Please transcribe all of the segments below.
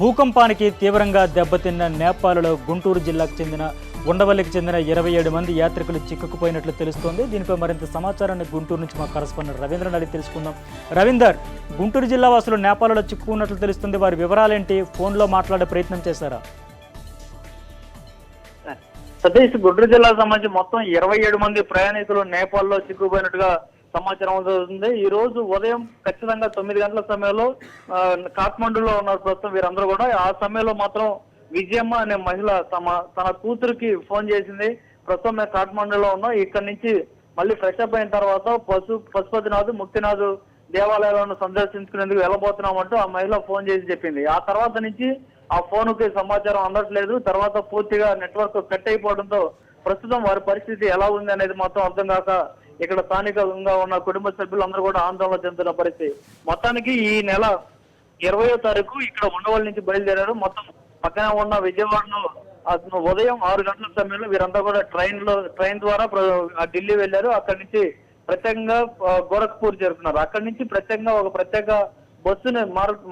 భూకంపానికి తీవ్రంగా దెబ్బతిన్న నేపాల్లో గుంటూరు జిల్లాకు చెందిన ఉండవల్లికి చెందిన 27 మంది యాత్రికులు చిక్కుకుపోయినట్లు తెలుస్తోంది. దీనిపై మరింత సమాచారాన్ని గుంటూరు నుంచి మా కరస్పాండెంట్ రవీంద్రని అడిగి తెలుసుకుందాం. రవీందర్, గుంటూరు జిల్లా వాసులు నేపాల్లో చిక్కుకున్నట్లు తెలుస్తుంది. వారి వివరాలేంటి? ఫోన్లో మాట్లాడే ప్రయత్నం చేశారా? సతీష్, గుంటూరు జిల్లాకు సంబంధించి మొత్తం 27 మంది ప్రయాణికులు నేపాల్లో చిక్కుపోయినట్టుగా సమాచారం అవుతుంది. ఈ రోజు ఉదయం ఖచ్చితంగా 9 గంటల సమయంలో కాఠ్మండూలో ఉన్నారు ప్రస్తుతం వీరందరూ కూడా. ఆ సమయంలో మాత్రం విజయమ్మ అనే మహిళ తన కూతురికి ఫోన్ చేసింది. ప్రస్తుతం మేము కాఠ్మండూలో ఉన్నాం, ఇక్కడ నుంచి మళ్ళీ ఫ్రెష్ అప్ అయిన తర్వాత పశుపతినాథ్, ముక్తినాథ్ దేవాలయాలను సందర్శించుకునేందుకు వెళ్ళబోతున్నామంటూ ఆ మహిళ ఫోన్ చేసి చెప్పింది. ఆ తర్వాత నుంచి ఆ ఫోన్ కి సమాచారం అందట్లేదు. తర్వాత పూర్తిగా నెట్వర్క్ కట్ అయిపోవడంతో ప్రస్తుతం వారి పరిస్థితి ఎలా ఉంది అనేది మొత్తం అర్థం కాక ఇక్కడ స్థానికంగా ఉన్న కుటుంబ సభ్యులందరూ కూడా ఆందోళన చెందుతున్న పరిస్థితి. మొత్తానికి ఈ నెల 20వ తారీఖు ఇక్కడ ఉండవల్లి నుంచి బయలుదేరారు. మొత్తం పక్కన ఉన్న విజయవాడలో ఉదయం 6 గంటల సమయంలో వీరంతా కూడా ట్రైన్ ద్వారా ఢిల్లీ వెళ్లారు. అక్కడి నుంచి ప్రత్యేకంగా గోరఖ్పూర్ చేరుకున్నారు. అక్కడి నుంచి ప్రత్యేక బస్సుని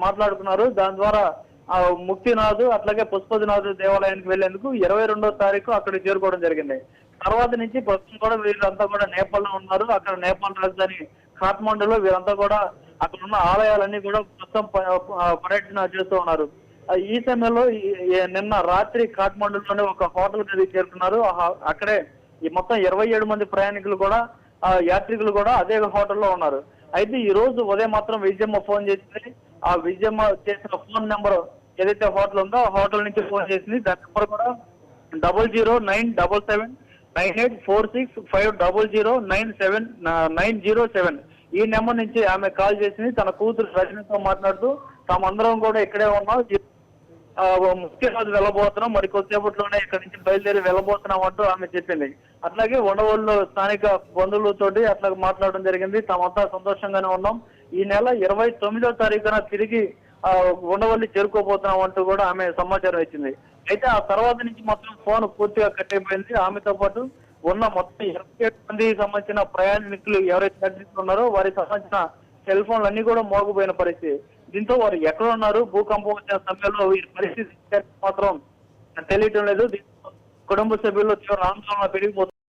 మాట్లాడుకున్నారు. దాని ద్వారా ముక్తినాథ్ అట్లాగే పశుపతినాథ్ దేవాలయానికి వెళ్లేందుకు 22వ తారీఖు అక్కడికి చేరుకోవడం జరిగింది. తర్వాత నుంచి ప్రస్తుతం కూడా వీళ్ళంతా కూడా నేపాల్లో ఉన్నారు. అక్కడ నేపాల్ రాజధాని కాఠ్మండూలో వీరంతా కూడా అక్కడ ఉన్న ఆలయాలన్నీ కూడా మొత్తం పర్యటన చేస్తూ ఉన్నారు. ఈ సమయంలో నిన్న రాత్రి కాఠ్మండూలోనే ఒక హోటల్ గదికి చేరుకున్నారు. అక్కడే ఈ మొత్తం 27 మంది ప్రయాణికులు కూడా యాత్రికులు కూడా అదే హోటల్లో ఉన్నారు. అయితే ఈ రోజు ఉదయం మాత్రం విజయమ్మ ఫోన్ చేసింది. ఆ విజయమ్మ చేసిన ఫోన్ నెంబర్ ఏదైతే హోటల్ ఉందో ఆ హోటల్ నుంచి ఫోన్ చేసింది. దాని నెంబర్ కూడా 00977984650097907 ఈ నెంబర్ నుంచి ఆమె కాల్ చేసింది. తన కూతురు రజనీతో మాట్లాడుతూ తామందరం కూడా ఇక్కడే ఉన్నాం, ముఖ్యనాథ్ వెళ్ళబోతున్నాం, మరి కొద్దిసేపట్లోనే ఇక్కడ నుంచి బయలుదేరి వెళ్ళబోతున్నాం అంటూ ఆమె చెప్పింది. అట్లాగే ఉండవల్లిలో స్థానిక బంధువులతోటి అట్లా మాట్లాడడం జరిగింది. తామంతా సంతోషంగానే ఉన్నాం, ఈ నెల 29వ తారీఖున తిరిగి ఉండవల్లి చేరుకోబోతున్నాం అంటూ కూడా ఆమె సమాచారం ఇచ్చింది. అయితే ఆ తర్వాత నుంచి మొత్తం ఫోన్ పూర్తిగా కట్ అయిపోయింది. ఆమెతో పాటు ఉన్న మొత్తం 27 మందికి సంబంధించిన ప్రయాణికులు ఎవరైతే ఉన్నారో వారికి సంబంధించిన సెల్ ఫోన్లు అన్ని కూడా మోగిపోయిన పరిస్థితి. దీంతో వారు ఎక్కడ ఉన్నారు, భూకంపం వచ్చిన సమయంలో వీరి పరిస్థితి మాత్రం తెలియటం లేదు. దీంతో కుటుంబ సభ్యులు తీవ్ర ఆందోళన పెరిగిపోతున్నారు.